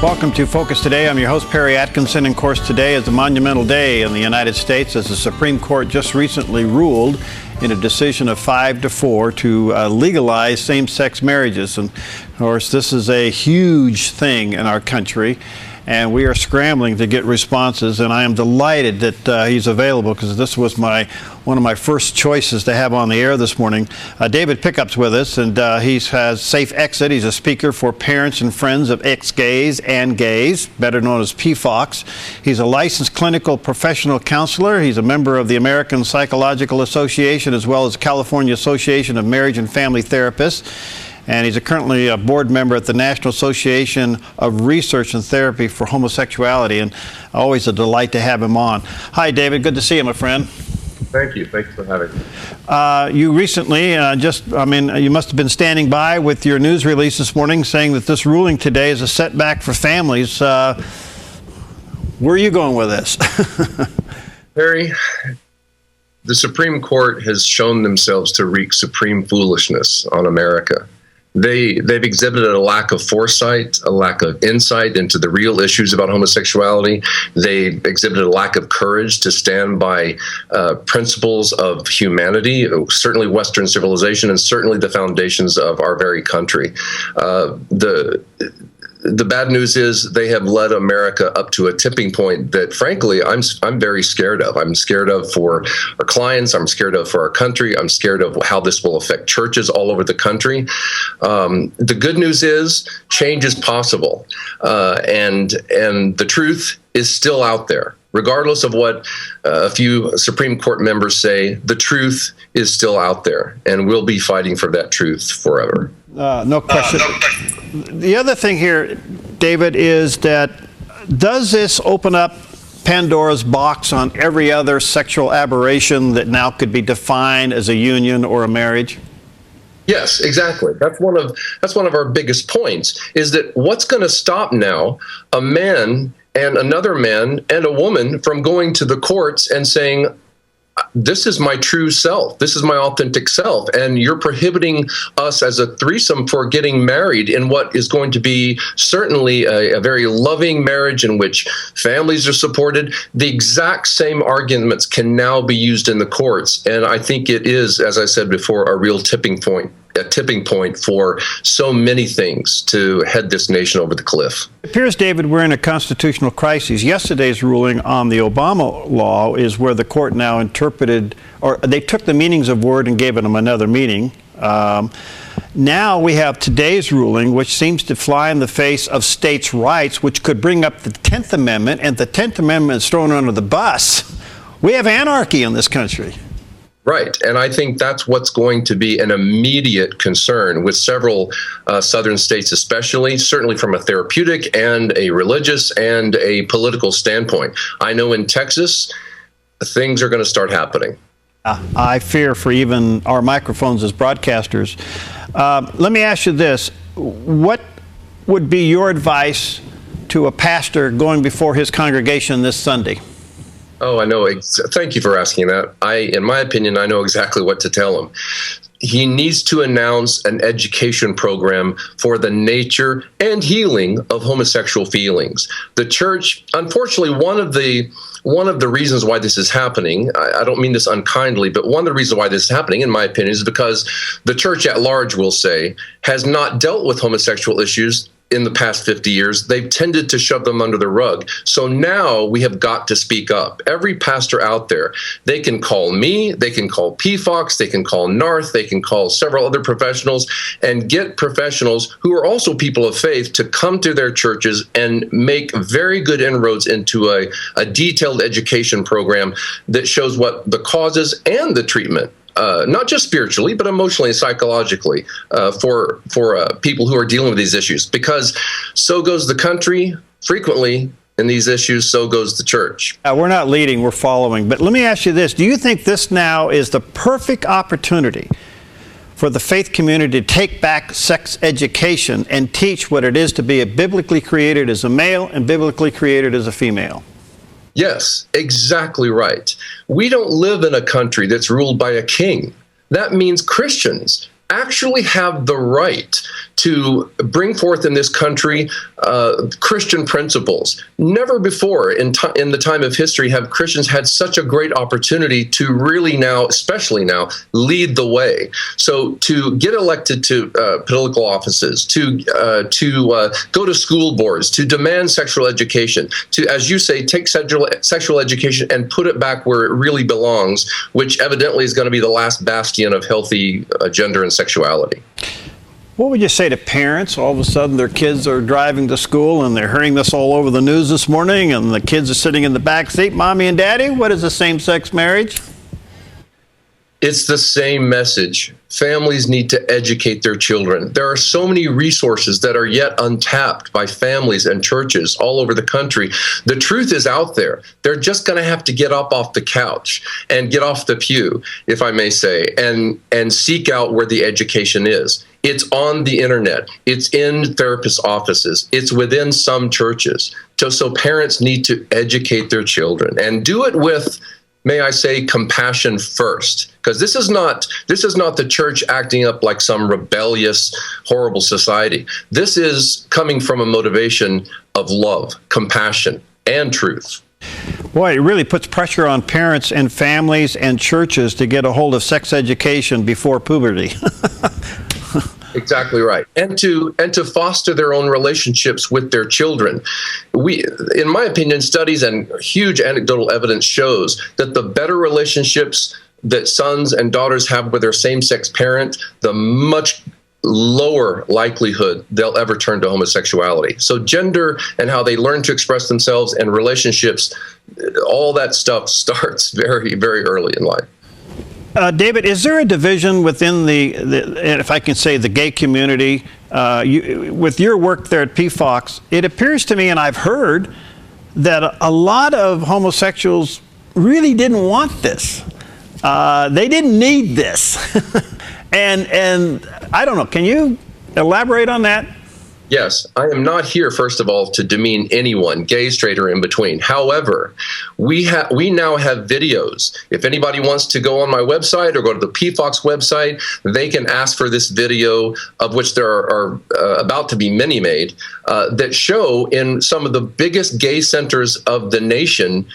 Welcome to Focus Today. I'm your host, Perry Atkinson. And of course, today is a monumental day in the United States as the Supreme Court just recently ruled in a decision of 5-4 to legalize same-sex marriages. And of course, this is a huge thing in our country, and we are scrambling to get responses. And I am delighted that he's available, because this was one of my first choices to have on the air this morning. David Pickup's with us, and he has Safe Exit. He's a speaker for parents and friends of ex-gays and gays, better known as PFOX. He's a licensed clinical professional counselor. He's a member of the American Psychological Association as well as the California Association of Marriage and Family Therapists. And he's currently a board member at the National Association of Research and Therapy for Homosexuality, and always a delight to have him on. Hi, David. Good to see you, my friend. Thank you. Thanks for having me. You recently you must have been standing by with your news release this morning saying that this ruling today is a setback for families. Where are you going with this? Perry, the Supreme Court has shown themselves to wreak supreme foolishness on America. They've exhibited a lack of foresight, a lack of insight into the real issues about homosexuality. They've exhibited a lack of courage to stand by principles of humanity, certainly Western civilization, and certainly the foundations of our very country. The bad news is they have led America up to a tipping point that, frankly, I'm very scared of. I'm scared of for our clients. I'm scared of for our country. I'm scared of how this will affect churches all over the country. The good news is change is possible, and the truth is still out there. Regardless of what a few Supreme Court members say, the truth is still out there, and we'll be fighting for that truth forever. No question. The other thing here, David, is that does this open up Pandora's box on every other sexual aberration that now could be defined as a union or a marriage? Yes, exactly. That's one of our biggest points, is that what's going to stop now a man and another man and a woman from going to the courts and saying, this is my true self. This is my authentic self. And you're prohibiting us as a threesome for getting married in what is going to be certainly a very loving marriage in which families are supported. The exact same arguments can now be used in the courts. And I think it is, as I said before, a real tipping point for so many things to head this nation over the cliff. It appears, David, we're in a constitutional crisis. Yesterday's ruling on the Obama law is where the court now interpreted, or they took the meanings of word and gave them another meaning. Now we have today's ruling, which seems to fly in the face of states' rights, which could bring up the 10th Amendment, and the 10th Amendment is thrown under the bus. We have anarchy in this country. Right. And I think that's what's going to be an immediate concern with several southern states, especially, certainly from a therapeutic and a religious and a political standpoint. I know in Texas, things are going to start happening. I fear for even our microphones as broadcasters. Let me ask you this. What would be your advice to a pastor going before his congregation this Sunday? Oh, I know. Thank you for asking that. In my opinion, I know exactly what to tell him. He needs to announce an education program for the nature and healing of homosexual feelings. The church, unfortunately, one of the reasons why this is happening, I don't mean this unkindly, but one of the reasons why this is happening, in my opinion, is because the church at large, will say, has not dealt with homosexual issues in the past 50 years. They've tended to shove them under the rug. So now we have got to speak up. Every pastor out there, they can call me, they can call PFOX, they can call NARTH, they can call several other professionals, and get professionals who are also people of faith to come to their churches and make very good inroads into a detailed education program that shows what the causes and the treatment, not just spiritually, but emotionally and psychologically, for people who are dealing with these issues. Because so goes the country frequently in these issues, so goes the church. We're not leading, we're following. But let me ask you this. Do you think this now is the perfect opportunity for the faith community to take back sex education and teach what it is to be biblically created as a male and biblically created as a female? Yes, exactly right. We don't live in a country that's ruled by a king. That means Christians actually have the right to bring forth in this country Christian principles. Never before in the time of history have Christians had such a great opportunity to really now, especially now, lead the way. So to get elected to political offices, to go to school boards, to demand sexual education, to, as you say, take sexual education and put it back where it really belongs, which evidently is going to be the last bastion of healthy gender and sexuality. What would you say to parents? All of a sudden their kids are driving to school and they're hearing this all over the news this morning, and the kids are sitting in the back seat. Mommy and Daddy, what is a same-sex marriage? It's the same message. Families need to educate their children. There are so many resources that are yet untapped by families and churches all over the country. The truth is out there. They're just going to have to get up off the couch and get off the pew, if I may say, and seek out where the education is. It's on the internet. It's in therapist offices. It's within some churches. So parents need to educate their children and do it with, may I say, compassion first, because this is not the church acting up like some rebellious, horrible society. This is coming from a motivation of love, compassion, and truth. Boy, it really puts pressure on parents and families and churches to get a hold of sex education before puberty. Exactly right. And to foster their own relationships with their children. In my opinion, studies and huge anecdotal evidence shows that the better relationships that sons and daughters have with their same-sex parent, the much lower likelihood they'll ever turn to homosexuality. So gender and how they learn to express themselves and relationships, all that stuff starts very, very early in life. David, is there a division within the if I can say, the gay community? With your work there at PFOX, it appears to me, and I've heard, that a lot of homosexuals really didn't want this. They didn't need this. and I don't know, can you elaborate on that? Yes, I am not here, first of all, to demean anyone, gay, straight, or in between. However, we now have videos. If anybody wants to go on my website or go to the PFOX website, they can ask for this video, of which there are about to be many made, that show in some of the biggest gay centers of the nation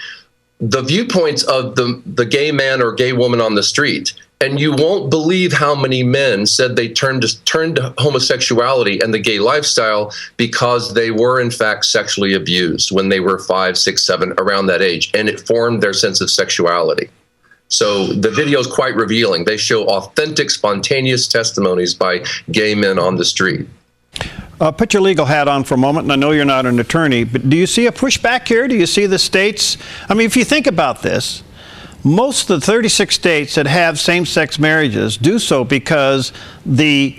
the viewpoints of the gay man or gay woman on the street. And you won't believe how many men said they turned to homosexuality and the gay lifestyle because they were, in fact, sexually abused when they were 5, 6, 7, around that age. And it formed their sense of sexuality. So the video is quite revealing. They show authentic, spontaneous testimonies by gay men on the street. Put your legal hat on for a moment, and I know you're not an attorney, but do you see a pushback here? Do you see the states? I mean, if you think about this, most of the 36 states that have same-sex marriages do so because the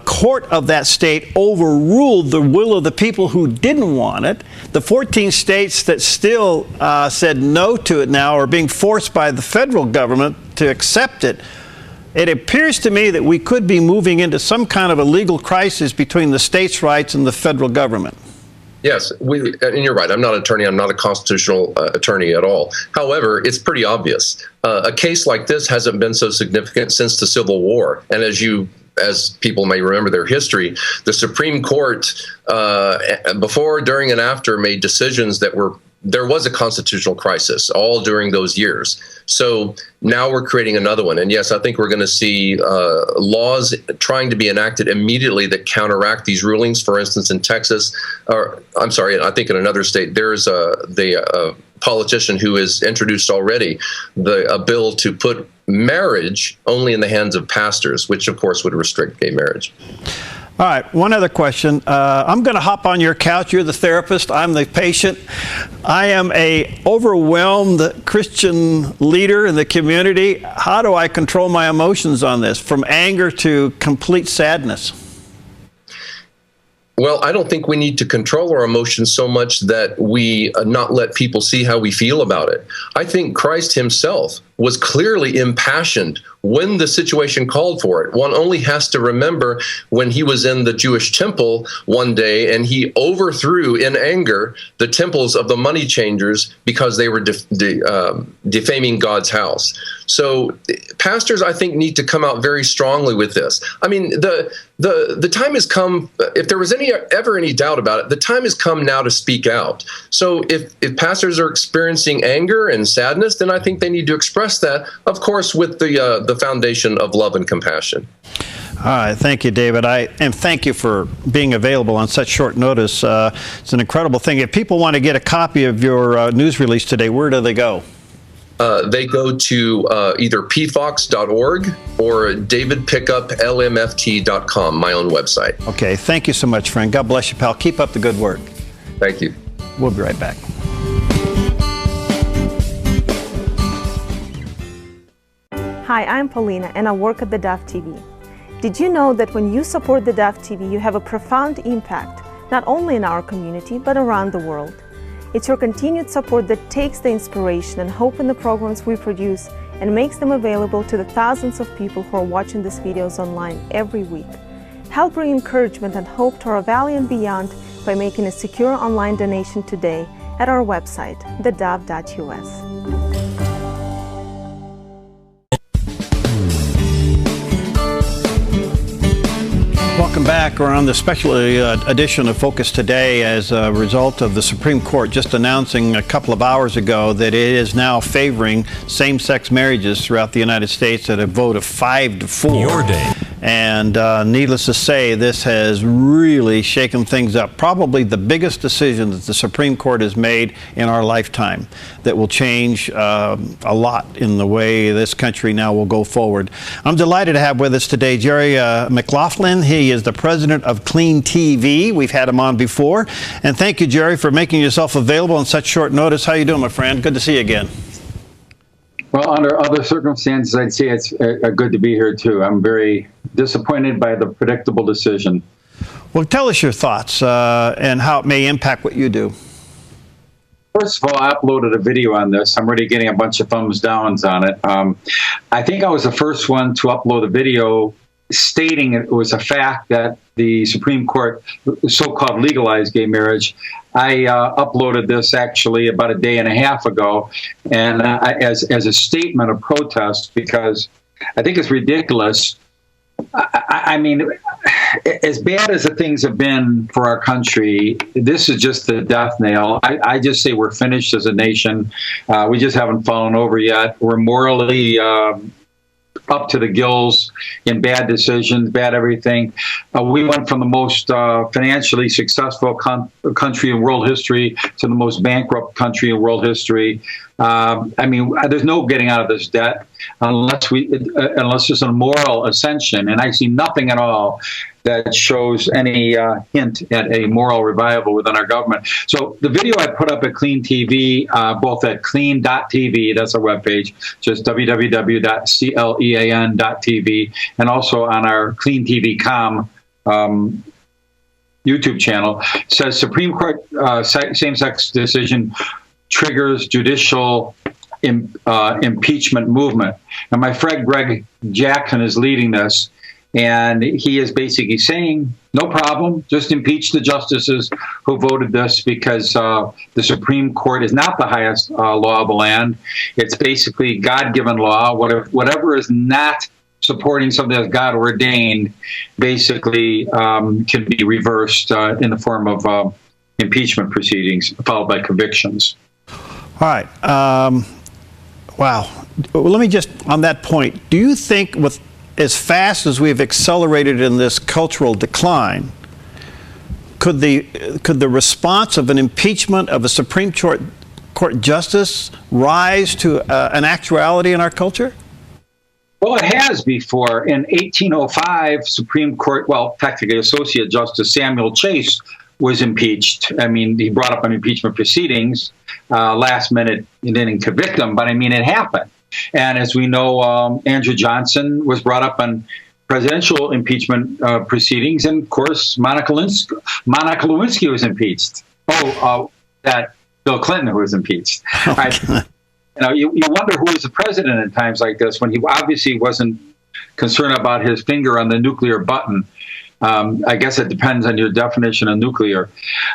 court of that state overruled the will of the people who didn't want it. The 14 states that still said no to it now are being forced by the federal government to accept it. It appears to me that we could be moving into some kind of a legal crisis between the states' rights and the federal government. Yes, and you're right. I'm not an attorney. I'm not a constitutional attorney at all. However, it's pretty obvious. A case like this hasn't been so significant since the Civil War. And as people may remember their history, the Supreme Court, before, during, and after, made decisions that there was a constitutional crisis all during those years. So now we're creating another one. And yes, I think we're going to see laws trying to be enacted immediately that counteract these rulings. For instance, in Texas, I think in another state, there's the politician who has introduced already a bill to put marriage only in the hands of pastors, which of course would restrict gay marriage. All right, one other question. I'm going to hop on your couch. You're the therapist. I'm the patient. I am a overwhelmed Christian leader in the community. How do I control my emotions on this, from anger to complete sadness? Well, I don't think we need to control our emotions so much that we not let people see how we feel about it. I think Christ himself was clearly impassioned when the situation called for it. One only has to remember when he was in the Jewish temple one day and he overthrew in anger the temples of the money changers because they were defaming God's house. So pastors, I think, need to come out very strongly with this. I mean, the time has come, if there was ever any doubt about it, the time has come now to speak out. So if pastors are experiencing anger and sadness, then I think they need to express that, of course, with the foundation of love and compassion. All right, thank you, David. And thank you for being available on such short notice. It's an incredible thing. If people want to get a copy of your news release today, where do they go? They go to either pfox.org or davidpickuplmft.com, my own website. Okay, thank you so much, friend. God bless you, pal. Keep up the good work. Thank you. We'll be right back. Hi, I'm Polina, and I work at theDove TV. Did you know that when you support theDove TV, you have a profound impact, not only in our community, but around the world? It's your continued support that takes the inspiration and hope in the programs we produce and makes them available to the thousands of people who are watching these videos online every week. Help bring encouragement and hope to our valley and beyond by making a secure online donation today at our website, thedove.us. Welcome back. We're on the special edition of Focus Today as a result of the Supreme Court just announcing a couple of hours ago that it is now favoring same-sex marriages throughout the United States at a vote of 5-4. Your day. And needless to say, this has really shaken things up. Probably the biggest decision that the Supreme Court has made in our lifetime that will change a lot in the way this country now will go forward. I'm delighted to have with us today Jerry McGlothlin. He is the president of CleanTV. We've had him on before. And thank you, Jerry, for making yourself available on such short notice. How you doing, my friend? Good to see you again. Well, under other circumstances, I'd say it's good to be here, too. I'm very disappointed by the predictable decision. Well, tell us your thoughts and how it may impact what you do. First of all, I uploaded a video on this. I'm already getting a bunch of thumbs downs on it. I think I was the first one to upload a video stating it was a fact that the Supreme Court so-called legalized gay marriage. I uploaded this actually about a day and a half ago, and as a statement of protest, because I think it's ridiculous. I mean, as bad as the things have been for our country, this is just the death nail. I just say we're finished as a nation. We just haven't fallen over yet. We're morally up to the gills in bad decisions, bad everything. We went from the most financially successful country in world history to the most bankrupt country in world history. I mean, there's no getting out of this debt unless there's a moral ascension, and I see nothing at all that shows any hint at a moral revival within our government. So the video I put up at CleanTV, both at clean.tv, that's our webpage, just www.clean.tv, and also on our CleanTV.com YouTube channel, says Supreme Court same-sex decision triggers judicial impeachment movement. And my friend Greg Jackson is leading this. And he is basically saying, no problem, just impeach the justices who voted this, because the Supreme Court is not the highest law of the land. It's basically God-given law. Whatever is not supporting something that's God ordained basically can be reversed in the form of impeachment proceedings followed by convictions. All right. Wow. Well, let me just, on that point, do you think with as fast as we've accelerated in this cultural decline, could the response of an impeachment of a Supreme Court justice rise to an actuality in our culture? Well, it has before. In 1805, Supreme Court, well, technically Associate Justice Samuel Chase was impeached. I mean, he brought up an impeachment proceedings. Last minute, he didn't convict him, but I mean, it happened. And as we know, Andrew Johnson was brought up on presidential impeachment proceedings, and of course, Monica Lewinsky was impeached. That Bill Clinton was impeached. Oh, right. you wonder who was the president in times like this when he obviously wasn't concerned about his finger on the nuclear button. I guess it depends on your definition of nuclear.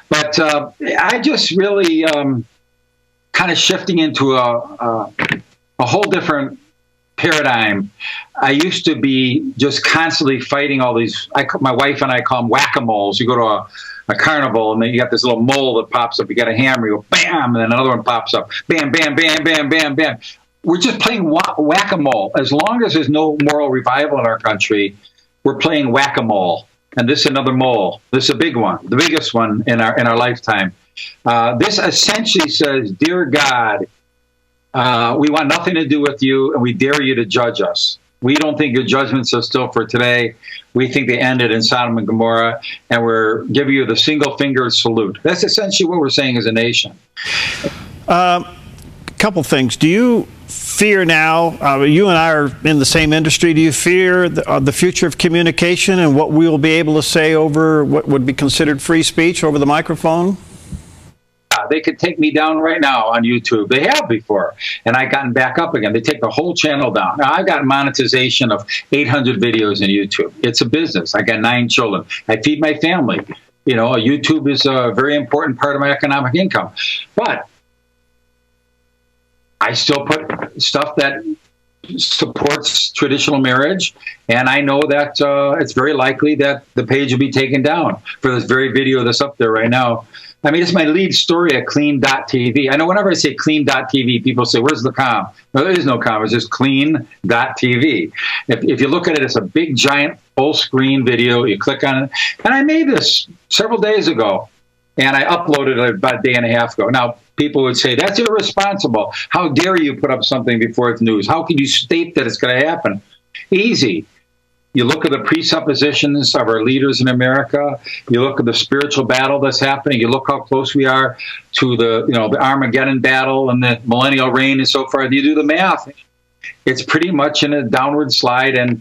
But I just really kind of shifting into a whole different paradigm. I used to be just constantly fighting all these, my wife and I call them whack-a-moles. You go to a carnival, and then you got this little mole that pops up. You got a hammer, you go bam, and then another one pops up. Bam, bam, bam, bam, bam, bam. We're just playing whack-a-mole. As long as there's no moral revival in our country, we're playing whack-a-mole. And this is another mole. This is a big one, the biggest one in our lifetime. This essentially says, dear God, we want nothing to do with you, and we dare you to judge us. We don't think your judgments are still for today. We think they ended in Sodom and Gomorrah, and we're giving you the single-fingered salute. That's essentially what we're saying as a nation. Couple things. Do you fear now, you and I are in the same industry, do you fear the future of communication and what we will be able to say over what would be considered free speech over the microphone? They could take me down right now on YouTube. They have before, and I've gotten back up again. They take the whole channel down. Now, I've got monetization of 800 videos in YouTube. It's a business. I got 9 children. I feed my family. You know, YouTube is a very important part of my economic income. But I still put stuff that supports traditional marriage, and I know that it's very likely that the page will be taken down for this very video that's up there right now. I mean, it's my lead story at clean.tv. I know whenever I say clean.tv, people say, where's the com? No, there is no com. It's just clean.tv. If you look at it, it's a big, giant, full-screen video. You click on it. And I made this several days ago, and I uploaded it about a day and a half ago. Now, people would say, that's irresponsible. How dare you put up something before it's news? How can you state that it's going to happen? Easy. You look at the presuppositions of our leaders in America. You look at the spiritual battle that's happening. You look how close we are to the Armageddon battle and the millennial reign and so forth. You do the math. It's pretty much in a downward slide. And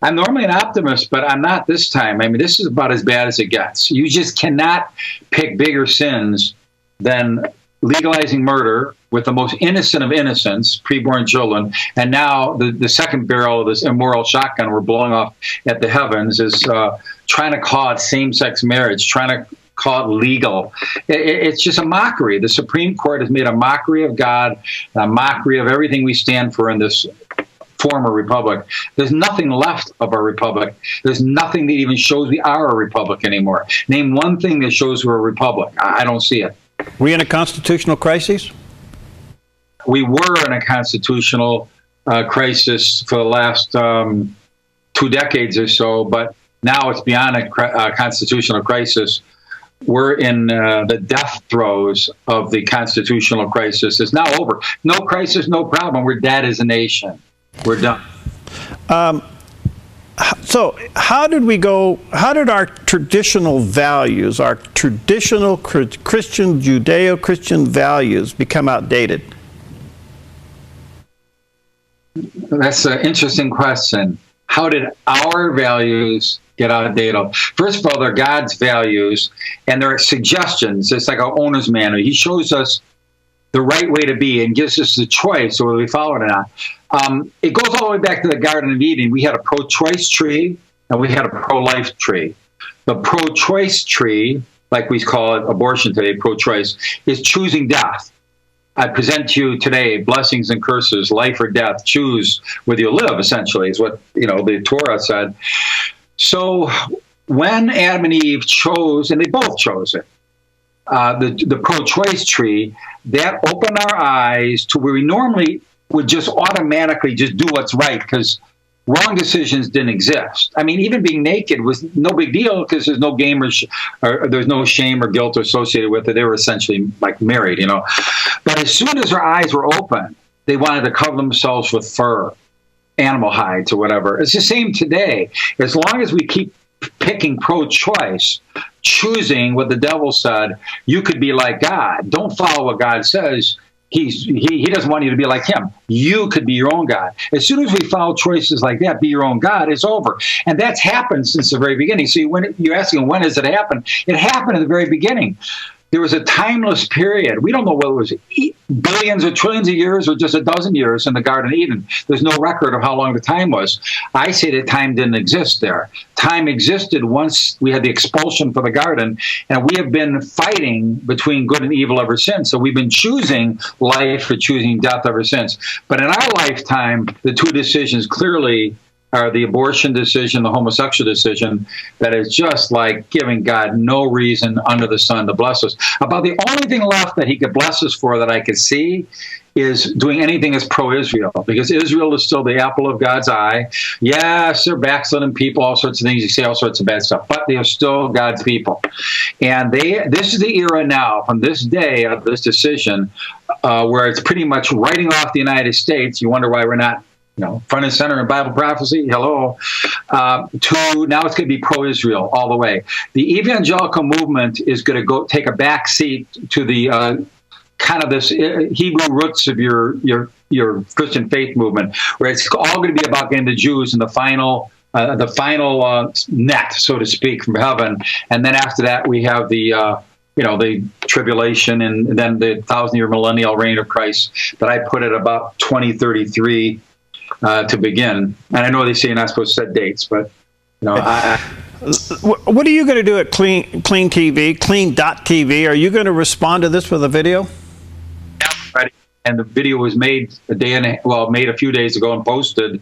I'm normally an optimist, but I'm not this time. I mean, this is about as bad as it gets. You just cannot pick bigger sins than legalizing murder with the most innocent of innocents, preborn children, and now the second barrel of this immoral shotgun we're blowing off at the heavens is trying to call it same-sex marriage, trying to call it legal. It's just a mockery. The Supreme Court has made a mockery of God, a mockery of everything we stand for in this former republic. There's nothing left of our republic. There's nothing that even shows we are a republic anymore. Name one thing that shows we're a republic. I don't see it. We in a constitutional crisis? We were in a constitutional crisis for the last 2 decades or so, but now it's beyond a constitutional crisis. We're in the death throes of the constitutional crisis. It's now over. No crisis, no problem. We're dead as a nation. We're done. So how did our traditional values, our traditional Christian, Judeo-Christian values become outdated? That's an interesting question. How did our values get outdated? First of all, they're God's values, and they're suggestions. It's like our owner's manual. He shows us the right way to be and gives us the choice whether we follow it or not. It goes all the way back to the Garden of Eden. We had a pro-choice tree and we had a pro-life tree. The pro-choice tree, like we call it abortion today, pro-choice, is choosing death. I present to you today blessings and curses, life or death. Choose whether you live, essentially, is what the Torah said. So when Adam and Eve chose, and they both chose it, the pro-choice tree, that opened our eyes to where we normally would just automatically just do what's right because wrong decisions didn't exist. I mean, even being naked was no big deal because there's no game or there's no shame or guilt associated with it. They were essentially like married, But as soon as our eyes were open, they wanted to cover themselves with fur, animal hides or whatever. It's the same today. As long as we keep picking pro-choice, choosing what the devil said, you could be like God. Don't follow what God says. He doesn't want you to be like him. You could be your own God. As soon as we follow choices like that, be your own God, it's over. And that's happened since the very beginning. See, when you're asking when does it happen? It happened at the very beginning. There was a timeless period. We don't know what it was. billions or trillions of years or just a dozen years in the Garden of Eden. There's no record of how long the time was. I say that time didn't exist there. Time existed once we had the expulsion from the garden, and we have been fighting between good and evil ever since. So we've been choosing life or choosing death ever since. But in our lifetime, the two decisions clearly are the abortion decision, the homosexual decision, that is just like giving God no reason under the sun to bless us. About the only thing left that he could bless us for that I could see is doing anything that's pro-Israel, because Israel is still the apple of God's eye. Yes, they're backsliding people, all sorts of things. You say all sorts of bad stuff, but they are still God's people. And this is the era now, from this day of this decision, where it's pretty much writing off the United States. You wonder why we're not front and center in Bible prophecy, hello, to now it's going to be pro-Israel all the way. The evangelical movement is going to go take a back seat to the kind of this Hebrew roots of your Christian faith movement, where it's all going to be about getting the Jews in the final net, so to speak, from heaven. And then after that, we have the tribulation and then the 1,000-year millennial reign of Christ that I put at about 2033. To begin, and I know they say you're not supposed to set dates, but what are you going to do at CleanTV, Clean.tv? Are you going to respond to this with a video? Yeah, and the video was made made a few days ago and posted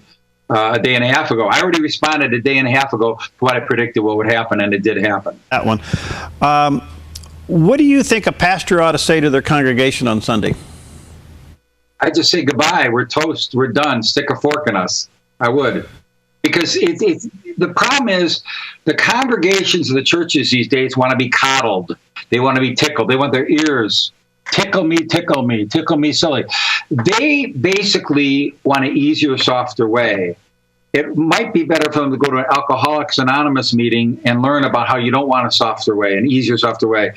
a day and a half ago. I already responded a day and a half ago to what I predicted what would happen, and it did happen. That one. What do you think a pastor ought to say to their congregation on Sunday? I just say goodbye. We're toast. We're done. Stick a fork in us. I would, because the problem is the congregations of the churches these days want to be coddled. They want to be tickled. They want their ears tickle me, tickle me, tickle me silly. They basically want an easier, softer way. It might be better for them to go to an Alcoholics Anonymous meeting and learn about how you don't want a softer way, an easier, softer way.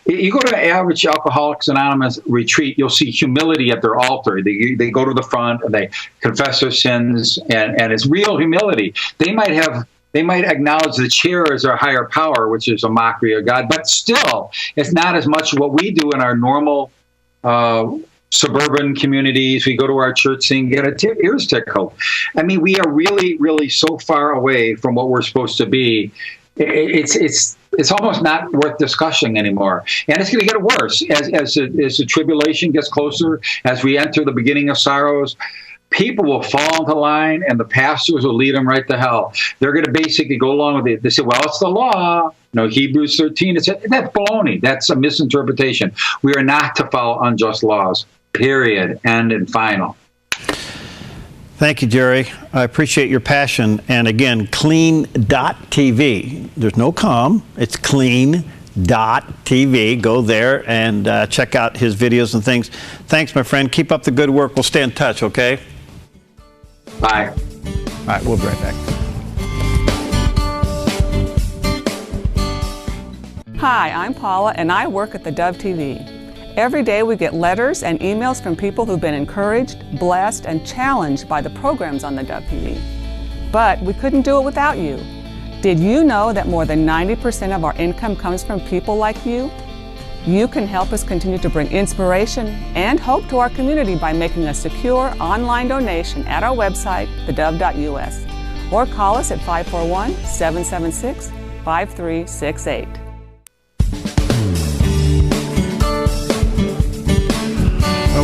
You go to an average Alcoholics Anonymous retreat, you'll see humility at their altar. They go to the front and they confess their sins, and it's real humility. They might acknowledge the chair as our higher power, which is a mockery of God, but still, it's not as much what we do in our normal suburban communities. We go to our church and get our ears tickled. I mean, we are really, really so far away from what we're supposed to be. It's almost not worth discussing anymore. And it's going to get worse as the tribulation gets closer, as we enter the beginning of sorrows. People will fall into line, and the pastors will lead them right to hell. They're going to basically go along with it. They say, well, it's the law. Hebrews 13. That's baloney. That's a misinterpretation. We are not to follow unjust laws. Period. End and final. Thank you, Jerry. I appreciate your passion. And again, Clean.tv. There's no com. It's Clean.tv. Go there and check out his videos and things. Thanks, my friend. Keep up the good work. We'll stay in touch, okay? Bye. All right, we'll be right back. Hi, I'm Paula, and I work at theDove TV. Every day we get letters and emails from people who've been encouraged, blessed, and challenged by the programs on theDove TV. But we couldn't do it without you. Did you know that more than 90% of our income comes from people like you? You can help us continue to bring inspiration and hope to our community by making a secure online donation at our website, thedove.us, or call us at 541-776-5368.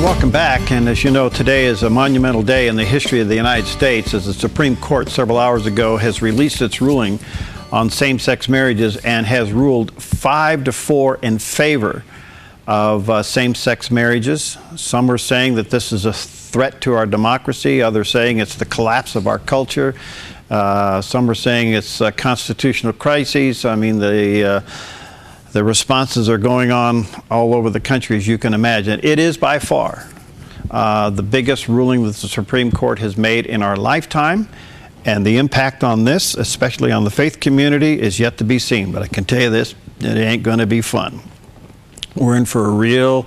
Welcome back, and as you know, today is a monumental day in the history of the United States, as the Supreme Court several hours ago has released its ruling on same-sex marriages and has ruled 5-4 in favor of same-sex marriages. Some are saying that this is a threat to our democracy. Others saying it's the collapse of our culture. Some are saying it's a constitutional crisis. I mean, the responses are going on all over the country, as you can imagine. It is by far the biggest ruling that the Supreme Court has made in our lifetime, and the impact on this, especially on the faith community, is yet to be seen. But I can tell you this, it ain't going to be fun. We're in for a real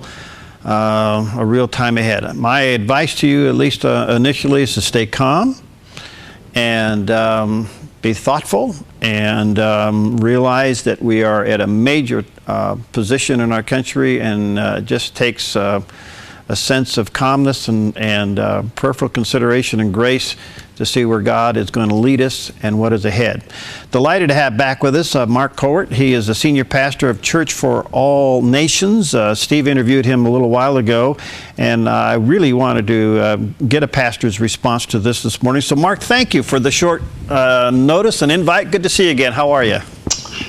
time ahead. My advice to you, at least initially, is to stay calm and be thoughtful, and realize that we are at a major position in our country, and just takes a sense of calmness and prayerful consideration and grace to see where God is going to lead us and what is ahead. Delighted to have back with us Mark Cowart. He is a senior pastor of Church for All Nations. Steve interviewed him a little while ago, and I really wanted to get a pastor's response to this morning. So, Mark, thank you for the short notice and invite. Good to see you again. How are you?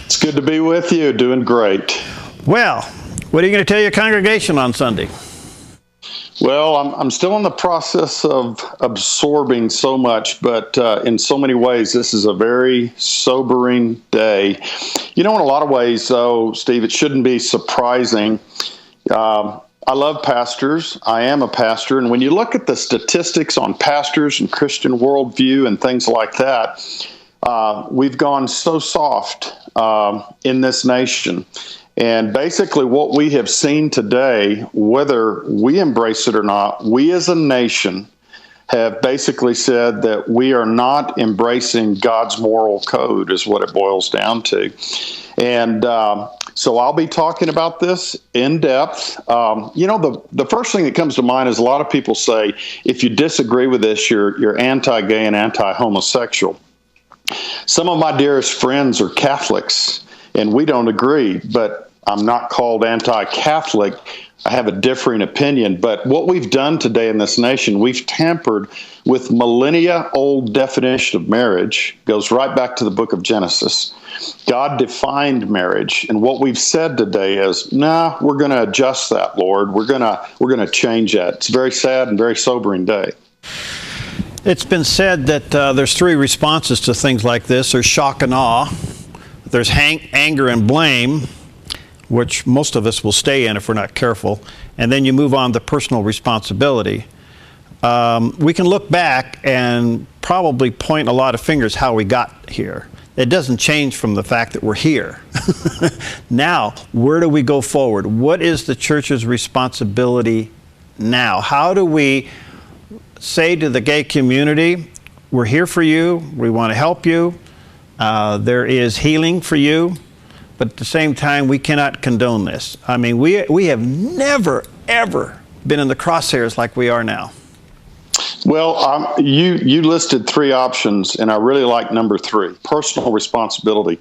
It's good to be with you. Doing great. Well, what are you going to tell your congregation on Sunday? Well, I'm still in the process of absorbing so much, but in so many ways, this is a very sobering day. You know, in a lot of ways, though, Steve, it shouldn't be surprising. I love pastors. I am a pastor. And when you look at the statistics on pastors and Christian worldview and things like that, we've gone so soft in this nation. And basically what we have seen today, whether we embrace it or not, we as a nation have basically said that we are not embracing God's moral code is what it boils down to. And so I'll be talking about this in depth. You know, the first thing that comes to mind is a lot of people say, if you disagree with this, you're anti-gay and anti-homosexual. Some of my dearest friends are Catholics, and we don't agree, but I'm not called anti-Catholic. I have a differing opinion. But what we've done today in this nation, we've tampered with millennia-old definition of marriage. Goes right back to the book of Genesis. God defined marriage, and what we've said today is, nah, we're going to adjust that, Lord. We're going to change that. It's a very sad and very sobering day. It's been said that there's three responses to things like this. There's shock and awe. There's anger and blame, which most of us will stay in if we're not careful. And then you move on to personal responsibility. We can look back and probably point a lot of fingers how we got here. It doesn't change from the fact that we're here. Now, where do we go forward? What is the church's responsibility now? How do we say to the gay community, we're here for you, we want to help you, there is healing for you, but at the same time, we cannot condone this. I mean, we have never, ever been in the crosshairs like we are now. Well, you listed three options, and I really like number three, personal responsibility.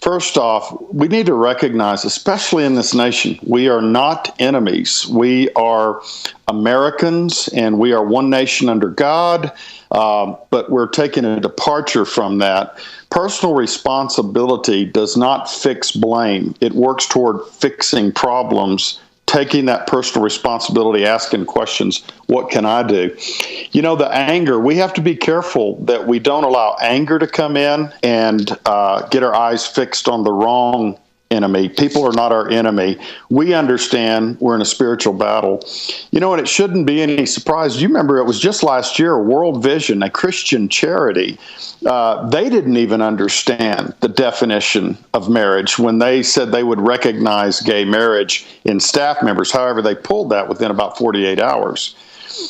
First off, we need to recognize, especially in this nation, we are not enemies. We are Americans, and we are one nation under God, but we're taking a departure from that. Personal responsibility does not fix blame. It works toward fixing problems, taking that personal responsibility, asking questions, what can I do? You know, the anger, we have to be careful that we don't allow anger to come in and get our eyes fixed on the wrong enemy. People are not our enemy. We understand we're in a spiritual battle. You know, and it shouldn't be any surprise. You remember it was just last year, World Vision, a Christian charity. They didn't even understand the definition of marriage when they said they would recognize gay marriage in staff members. However, they pulled that within about 48 hours.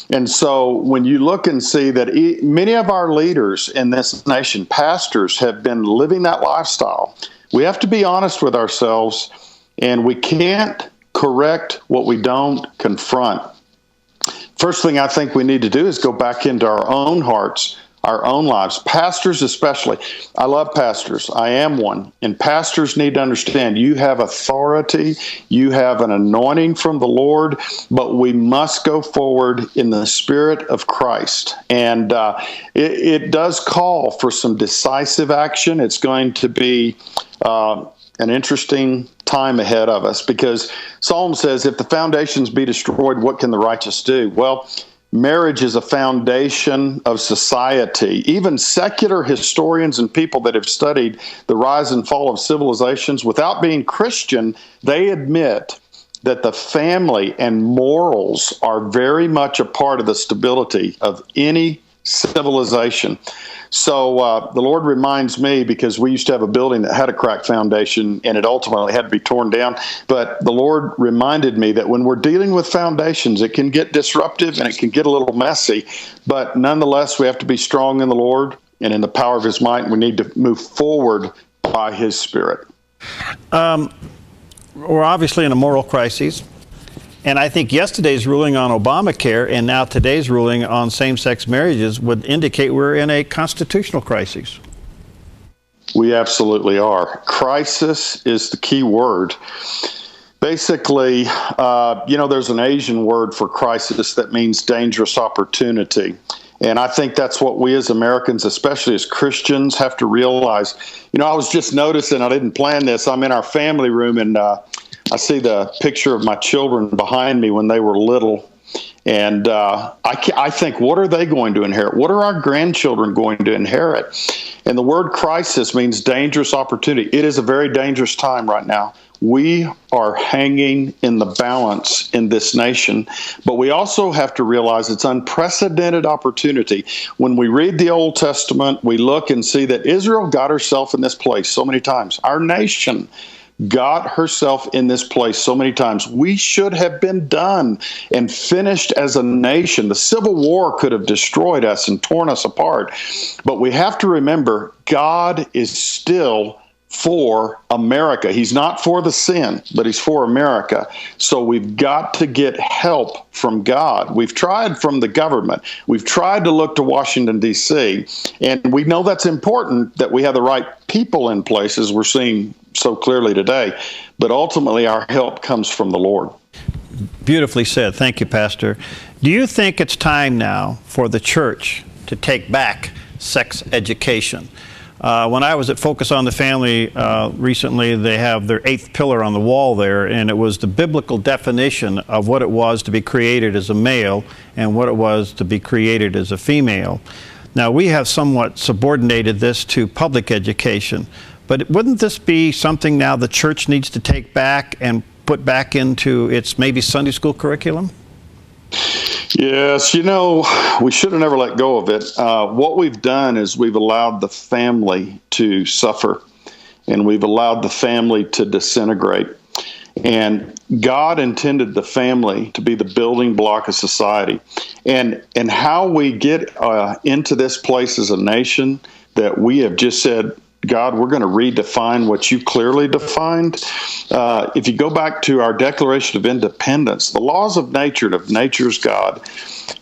And so when you look and see that many of our leaders in this nation, pastors, have been living that lifestyle, we have to be honest with ourselves, and we can't correct what we don't confront. First thing I think we need to do is go back into our own hearts, our own lives. Pastors especially. I love pastors. I am one. And pastors need to understand you have authority, you have an anointing from the Lord, but we must go forward in the Spirit of Christ. And it does call for some decisive action. It's going to be an interesting time ahead of us, because Psalm says, if the foundations be destroyed, what can the righteous do? Well, marriage is a foundation of society. Even secular historians and people that have studied the rise and fall of civilizations, without being Christian, they admit that the family and morals are very much a part of the stability of any civilization. So the Lord reminds me, because we used to have a building that had a cracked foundation and it ultimately had to be torn down. But the Lord reminded me that when we're dealing with foundations, it can get disruptive and it can get a little messy. But nonetheless, we have to be strong in the Lord and in the power of His might. And we need to move forward by His Spirit. We're obviously in a moral crisis. And I think yesterday's ruling on Obamacare and now today's ruling on same-sex marriages would indicate we're in a constitutional crisis. We absolutely are. Crisis is the key word. Basically, there's an Asian word for crisis that means dangerous opportunity. And I think that's what we as Americans, especially as Christians, have to realize. I was just noticing, I didn't plan this, I'm in our family room, and I see the picture of my children behind me when they were little. And I think, what are they going to inherit? What are our grandchildren going to inherit? And the word crisis means dangerous opportunity. It is a very dangerous time right now. We are hanging in the balance in this nation, but we also have to realize it's unprecedented opportunity. When we read the Old Testament, we look and see that Israel got herself in this place so many times. Our nation got herself in this place so many times. We should have been done and finished as a nation. The Civil War could have destroyed us and torn us apart. But we have to remember, God is still for America. He's not for the sin, but he's for America. So we've got to get help from God. We've tried from the government. We've tried to look to Washington, D.C., and we know that's important that we have the right people in place, as we're seeing so clearly today. But ultimately, our help comes from the Lord. Beautifully said. Thank you, Pastor. Do you think it's time now for the church to take back sex education? When I was at Focus on the Family recently, they have their 8th pillar on the wall there, and it was the biblical definition of what it was to be created as a male and what it was to be created as a female. Now, we have somewhat subordinated this to public education, but wouldn't this be something now the church needs to take back and put back into its maybe Sunday school curriculum? Yes, we should have never let go of it. What we've done is we've allowed the family to suffer, and we've allowed the family to disintegrate. And God intended the family to be the building block of society. And how we get into this place as a nation that we have just said, God, we're going to redefine what you clearly defined. If you go back to our Declaration of Independence, the laws of nature and of nature's God,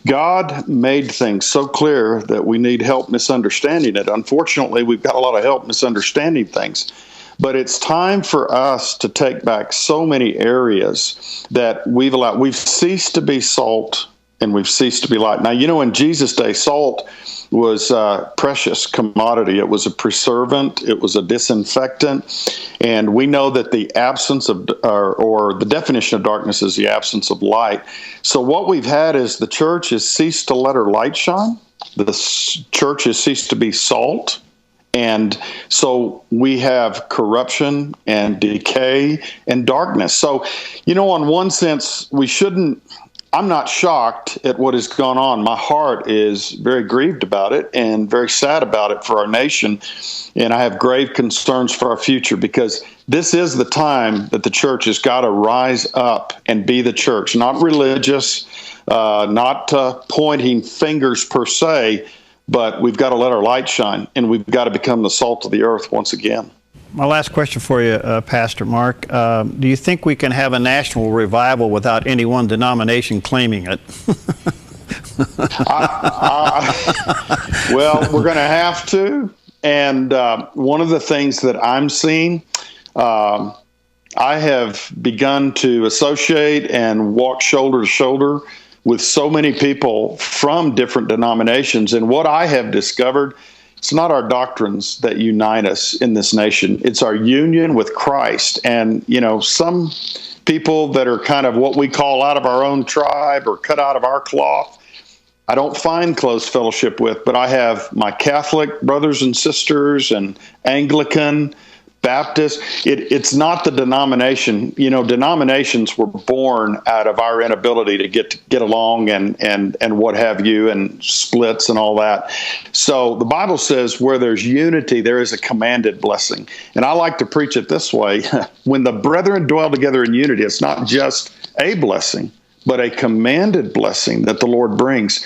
God made things so clear that we need help misunderstanding it. Unfortunately, we've got a lot of help misunderstanding things. But it's time for us to take back so many areas that we've allowed. We've ceased to be salt and we've ceased to be light. Now, in Jesus' day, salt was a precious commodity. It was a preservant. It was a disinfectant. And we know that the absence of, or the definition of darkness is the absence of light. So what we've had is the church has ceased to let her light shine. The church has ceased to be salt. And so we have corruption and decay and darkness. So, on one sense, I'm not shocked at what has gone on. My heart is very grieved about it and very sad about it for our nation. And I have grave concerns for our future, because this is the time that the church has got to rise up and be the church, not religious, not pointing fingers per se, but we've got to let our light shine, and we've got to become the salt of the earth once again. My last question for you, Pastor Mark. Do you think we can have a national revival without any one denomination claiming it? Well, we're going to have to. And one of the things that I'm seeing, I have begun to associate and walk shoulder to shoulder with so many people from different denominations. And what I have discovered, it's not our doctrines that unite us in this nation. It's our union with Christ. And, some people that are kind of what we call out of our own tribe or cut out of our cloth, I don't find close fellowship with, but I have my Catholic brothers and sisters and Anglican, Baptist. It's not the denomination. Denominations were born out of our inability to get along and what have you, and splits and all that. So the Bible says where there's unity, there is a commanded blessing. And I like to preach it this way. When the brethren dwell together in unity, it's not just a blessing, but a commanded blessing that the Lord brings.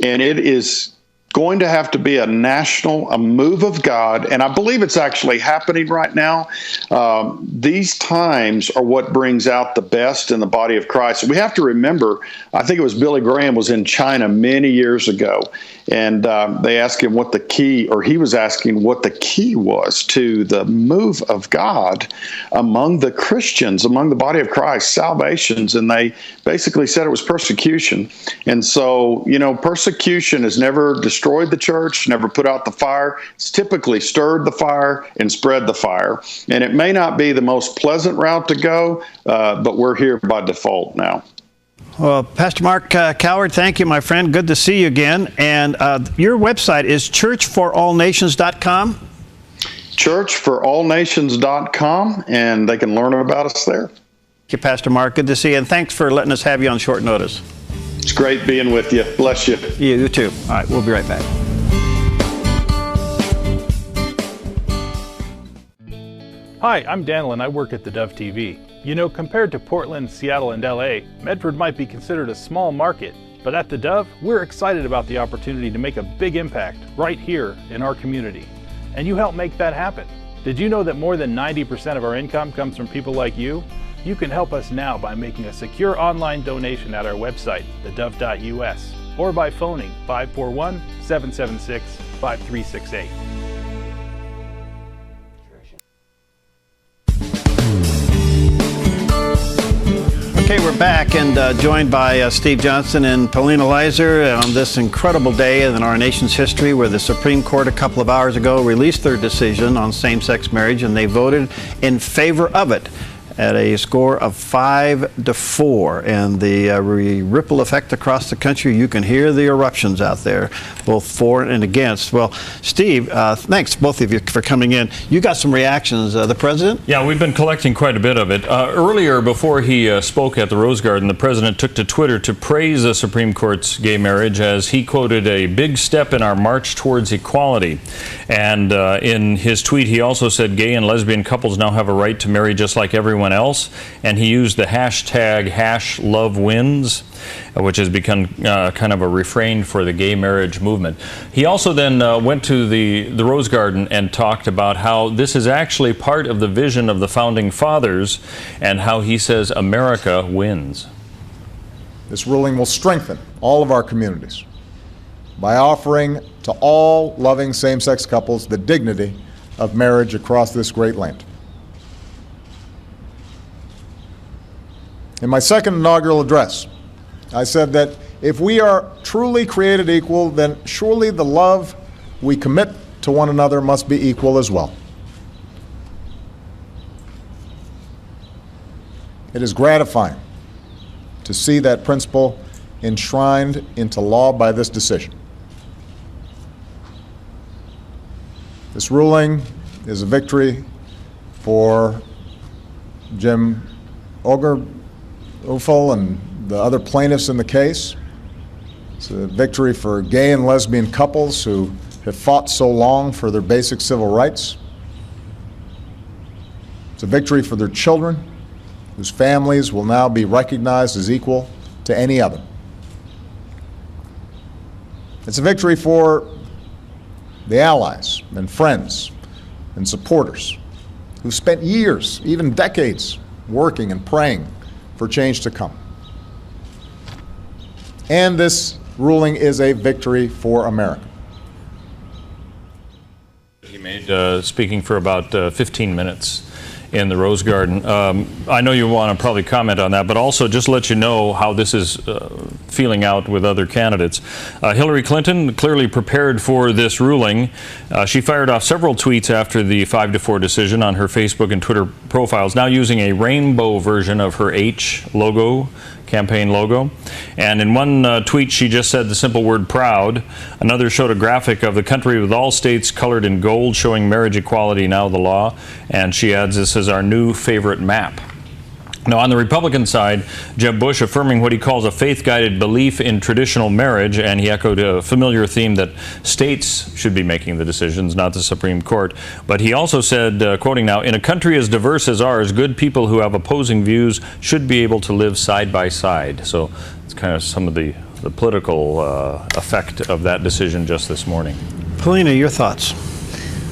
And it is going to have to be a move of God, and I believe it's actually happening right now. These times are what brings out the best in the body of Christ. We have to remember, I think it was Billy Graham was in China many years ago, and they asked him what the key, or he was asking what the key was to the move of God among the Christians, among the body of Christ, salvations, and they basically said it was persecution. And so, persecution has never destroyed the church, never put out the fire. It's typically stirred the fire and spread the fire. And it may not be the most pleasant route to go, but we're here by default now. Well, Pastor Mark Cowart, thank you, my friend. Good to see you again. And your website is churchforallnations.com? Churchforallnations.com, and they can learn about us there. Thank you, Pastor Mark. Good to see you, and thanks for letting us have you on short notice. It's great being with you. Bless you. You too. All right, we'll be right back. Hi, I'm Daniel, and I work at theDove TV. Compared to Portland, Seattle, and LA, Medford might be considered a small market, but at theDove, we're excited about the opportunity to make a big impact right here in our community. And you help make that happen. Did you know that more than 90% of our income comes from people like you? You can help us now by making a secure online donation at our website, thedove.us, or by phoning 541-776-5368. Okay, we're back and joined by Steve Johnson and Polina on this incredible day in our nation's history where the Supreme Court a couple of hours ago released their decision on same-sex marriage, and they voted in favor of it at a score of 5-4, and the ripple effect across the country, you can hear the eruptions out there, both for and against. Well, Steve, thanks both of you for coming in. You got some reactions. The president? Yeah, we've been collecting quite a bit of it. Earlier, before he spoke at the Rose Garden, the president took to Twitter to praise the Supreme Court's gay marriage as he quoted a big step in our march towards equality. And in his tweet, he also said gay and lesbian couples now have a right to marry just like everyone else, and he used the hashtag #LoveWins, which has become kind of a refrain for the gay marriage movement. He also then went to the Rose Garden and talked about how this is actually part of the vision of the Founding Fathers and how he says America wins. This ruling will strengthen all of our communities by offering to all loving same-sex couples the dignity of marriage across this great land. In my second inaugural address, I said that if we are truly created equal, then surely the love we commit to one another must be equal as well. It is gratifying to see that principle enshrined into law by this decision. This ruling is a victory for Jim Ogerufel and the other plaintiffs in the case. It's a victory for gay and lesbian couples who have fought so long for their basic civil rights. It's a victory for their children, whose families will now be recognized as equal to any other. It's a victory for the allies and friends and supporters who spent years, even decades, working and praying for change to come. And this ruling is a victory for America. He made speaking for about 15 minutes in the Rose Garden. I know you want to probably comment on that, but also just let you know how this is feeling out with other candidates. Hillary Clinton clearly prepared for this ruling. She fired off several tweets after the 5-4 decision on her Facebook and Twitter profiles, now using a rainbow version of her H logo, campaign logo. And in one tweet, she just said the simple word proud. Another showed a graphic of the country with all states colored in gold, showing marriage equality now the law. And she adds, this is our new favorite map. Now, on the Republican side, Jeb Bush affirming what he calls a faith-guided belief in traditional marriage, and he echoed a familiar theme that states should be making the decisions, not the Supreme Court. But he also said, quoting now, in a country as diverse as ours, good people who have opposing views should be able to live side by side. So it's kind of some of the political effect of that decision just this morning. Polina, your thoughts?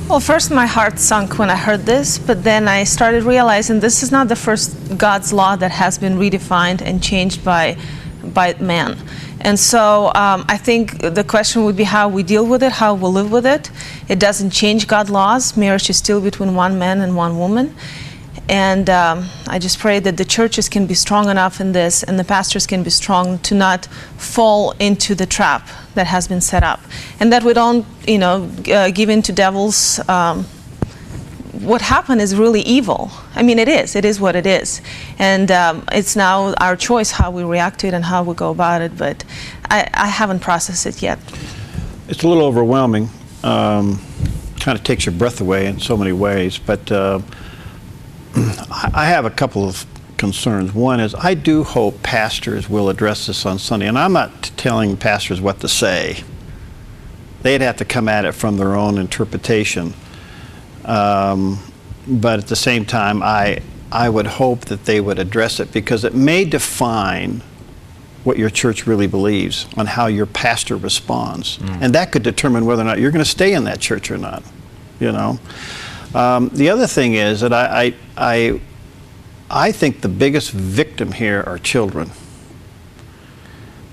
Well, first my heart sunk when I heard this, but then I started realizing this is not the first God's law that has been redefined and changed by man. And so I think the question would be how we deal with it, how we live with it. It doesn't change God's laws. Marriage is still between one man and one woman. And I just pray that the churches can be strong enough in this, and the pastors can be strong to not fall into the trap that has been set up, and that we don't, give in to devils. What happened is really evil. I mean, it is what it is, and it's now our choice how we react to it and how we go about it. But I haven't processed it yet. It's a little overwhelming. Kind of takes your breath away in so many ways, but. I have a couple of concerns. One is I do hope pastors will address this on Sunday, and I'm not telling pastors what to say. They'd have to come at it from their own interpretation. But at the same time, I would hope that they would address it, because it may define what your church really believes on how your pastor responds. And that could determine whether or not you're going to stay in that church or not, The other thing is that I think the biggest victim here are children,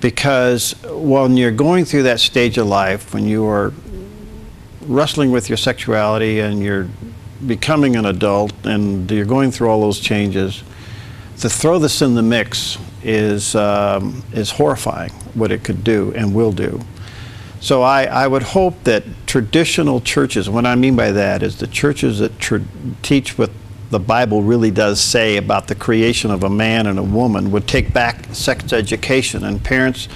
because when you're going through that stage of life, when you are wrestling with your sexuality and you're becoming an adult and you're going through all those changes, to throw this in the mix is horrifying, what it could do and will do. So I would hope that traditional churches, what I mean by that is the churches that teach what the Bible really does say about the creation of a man and a woman, would take back sex education, and parents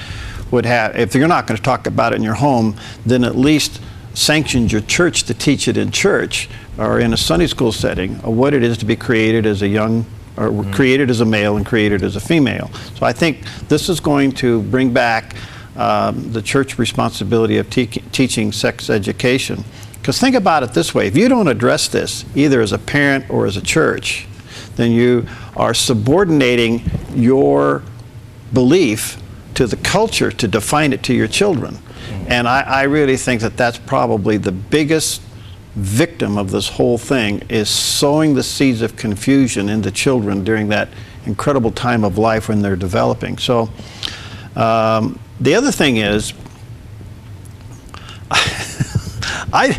would have, if you're not going to talk about it in your home, then at least sanction your church to teach it in church or in a Sunday school setting of what it is to be created as a young, or created as a male and created as a female. So I think this is going to bring back the church responsibility of teaching sex education. Because think about it this way, if you don't address this, either as a parent or as a church, then you are subordinating your belief to the culture to define it to your children. And I really think that that's probably the biggest victim of this whole thing, is sowing the seeds of confusion into children during that incredible time of life when they're developing. So the other thing is, I'm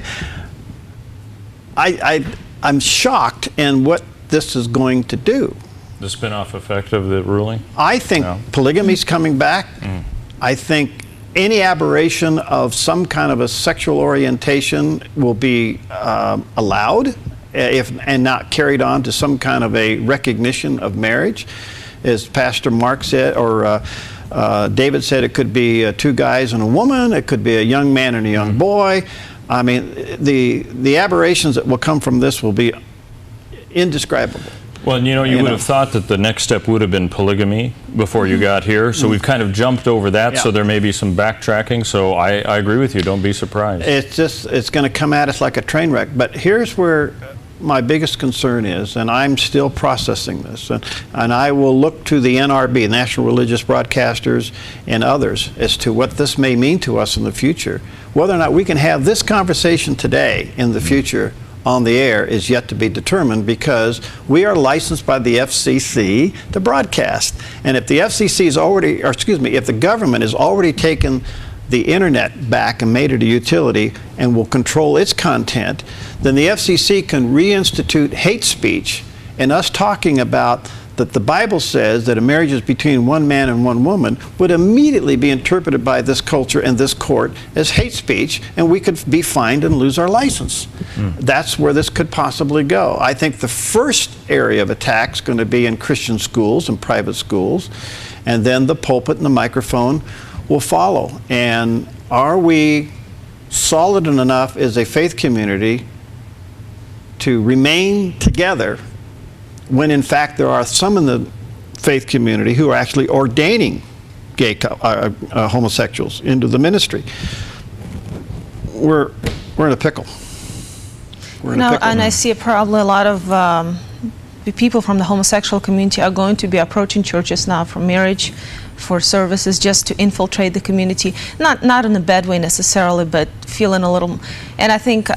shocked in what this is going to do. The spin-off effect of the ruling? I think polygamy's coming back. I think any aberration of some kind of a sexual orientation will be allowed, and not carried on to some kind of a recognition of marriage. As Pastor Mark said, or David said, it could be two guys and a woman, it could be a young man and a young boy. I mean, the aberrations that will come from this will be indescribable. Well, you would have thought that the next step would have been polygamy before you got here, so we've kind of jumped over that, so there may be some backtracking, so I agree with you, don't be surprised. It's going to come at us like a train wreck, but here's where my biggest concern is, and I'm still processing this, and I will look to the NRB, National Religious Broadcasters, and others as to what this may mean to us in the future. Whether or not we can have this conversation today in the future on the air is yet to be determined, because we are licensed by the FCC to broadcast. And if the FCC is already, or excuse me, if the government has already taken the internet back and made it a utility and will control its content, then the FCC can reinstitute hate speech, and us talking about that the Bible says that a marriage is between one man and one woman would immediately be interpreted by this culture and this court as hate speech, and we could be fined and lose our license. That's where this could possibly go. I think the first area of attack is going to be in Christian schools and private schools, and then the pulpit and the microphone will follow. And are we solid enough as a faith community to remain together when in fact there are some in the faith community who are actually ordaining gay homosexuals into the ministry? We're in a pickle. And I see probably a lot of the people from the homosexual community are going to be approaching churches now for marriage, for services, just to infiltrate the community, not in a bad way necessarily, but feeling a little. And I think,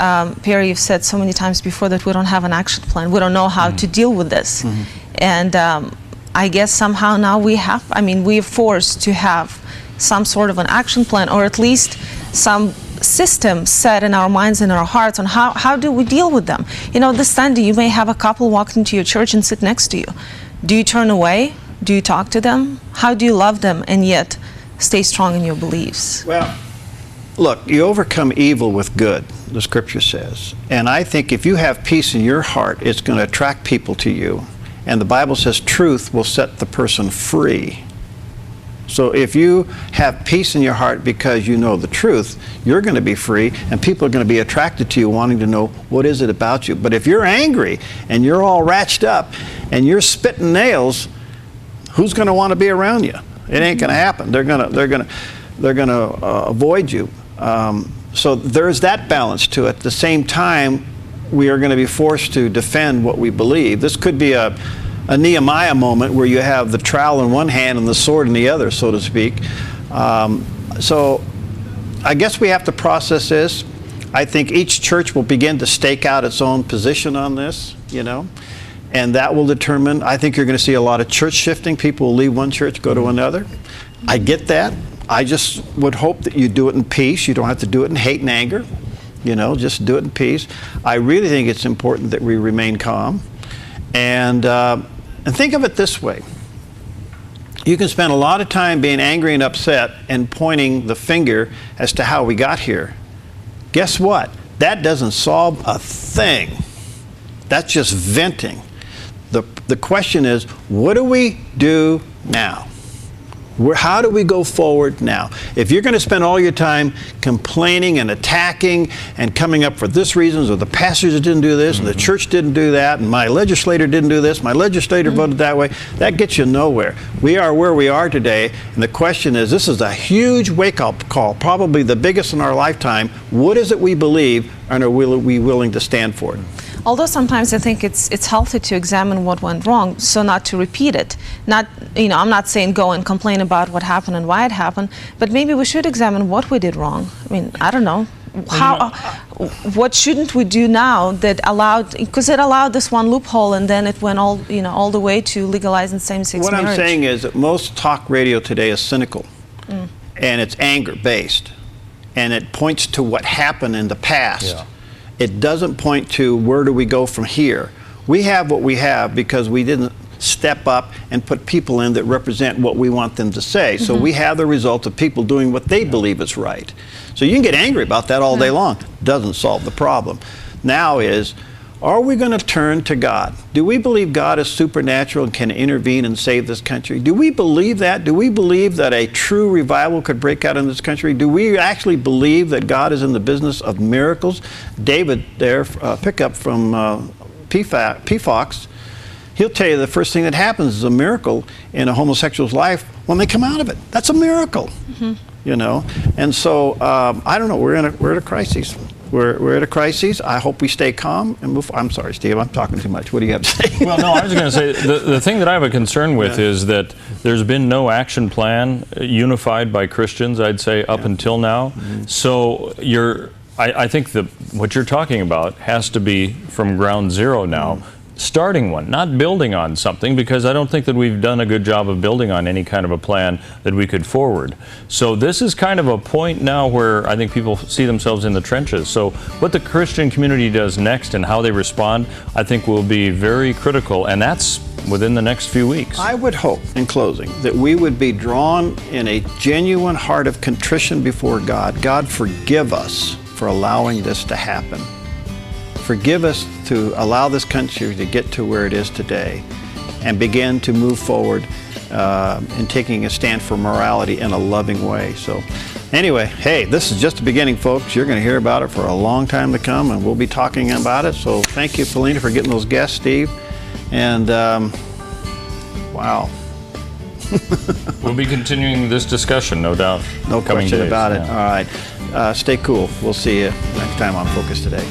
Perry, you've said so many times before that we don't have an action plan. We don't know how to deal with this. And I guess somehow now we have, I mean, we're forced to have some sort of an action plan, or at least some system set in our minds and our hearts on how do we deal with them. You know, this Sunday you may have a couple walk into your church and sit next to you. Do you turn away? Do you talk to them? How do you love them and yet stay strong in your beliefs? Well, look, you overcome evil with good, the scripture says. And I think if you have peace in your heart, it's going to attract people to you. And the Bible says truth will set the person free. So if you have peace in your heart because you know the truth, you're going to be free, and people are going to be attracted to you, wanting to know what is it about you. But if you're angry and you're all ratched up and you're spitting nails, who's going to want to be around you? It ain't going to happen. They're going to avoid you. So there's that balance to it. At the same time, we are going to be forced to defend what we believe. This could be a Nehemiah moment where you have the trowel in one hand and the sword in the other, so to speak. So I guess we have to process this. I think each church will begin to stake out its own position on this, you know, and that will determine. I think you're going to see a lot of church shifting. People will leave one church, go to another. I get that. I just would hope that you do it in peace. You don't have to do it in hate and anger. You know, just do it in peace. I really think it's important that we remain calm. And think of it this way. You can spend a lot of time being angry and upset and pointing the finger as to how we got here. Guess what? That doesn't solve a thing. That's just venting. The question is, what do we do now? How do we go forward now? If you're going to spend all your time complaining and attacking and coming up for this reasons, or the pastors didn't do this, and the church didn't do that, and my legislator didn't do this, my legislator voted that way, that gets you nowhere. We are where we are today, and the question is, this is a huge wake-up call, probably the biggest in our lifetime. What is it we believe, and are we willing to stand for it? Although sometimes I think it's healthy to examine what went wrong, so not to repeat it. Not, you know, I'm not saying go and complain about what happened and why it happened, but maybe we should examine what we did wrong. I mean, I don't know. What shouldn't we do now that allowed, because it allowed this one loophole, and then it went all the way to legalizing same-sex marriage. What I'm saying is that most talk radio today is cynical, and it's anger-based, and it points to what happened in the past. Yeah. It doesn't point to where do we go from here. We have what we have because we didn't step up and put people in that represent what we want them to say. So we have the result of people doing what they believe is right. So you can get angry about that all day long. Doesn't solve the problem. Now is, are we going to turn to God? Do we believe God is supernatural and can intervene and save this country? Do we believe that? Do we believe that a true revival could break out in this country? Do we actually believe that God is in the business of miracles? David there, pick up from PFOX, he'll tell you the first thing that happens is a miracle in a homosexual's life when they come out of it. That's a miracle, you know? And so, I don't know, we're at a crisis. We're at a crisis. I hope we stay calm and move. I'm sorry, Steve, I'm talking too much. What do you have to say? Well, no, I was going to say, the thing that I have a concern with is that there's been no action plan unified by Christians, I'd say, up until now. So I think that what you're talking about has to be from ground zero now. Starting one, not building on something, because I don't think that we've done a good job of building on any kind of a plan that we could forward. So this is kind of a point now where I think people see themselves in the trenches. So what the Christian community does next and how they respond, I think will be very critical, and that's within the next few weeks. I would hope, in closing, that we would be drawn in a genuine heart of contrition before God. God, forgive us for allowing this to happen. Forgive us to allow this country to get to where it is today and begin to move forward in taking a stand for morality in a loving way. So anyway, hey, this is just the beginning, folks. You're going to hear about it for a long time to come, and we'll be talking about it. So thank you, Polina, for getting those guests, Steve. And wow. We'll be continuing this discussion, no doubt. No question about it. All right. Stay cool. We'll see you next time on Focus Today.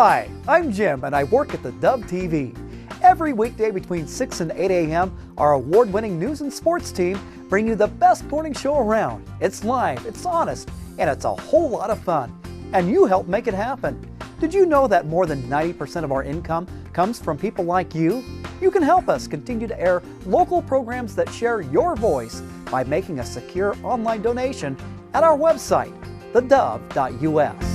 Hi, I'm Jim and I work at theDove TV. Every weekday between 6 and 8 a.m., our award-winning news and sports team bring you the best morning show around. It's live, it's honest, and it's a whole lot of fun. And you help make it happen. Did you know that more than 90% of our income comes from people like you? You can help us continue to air local programs that share your voice by making a secure online donation at our website, thedove.us.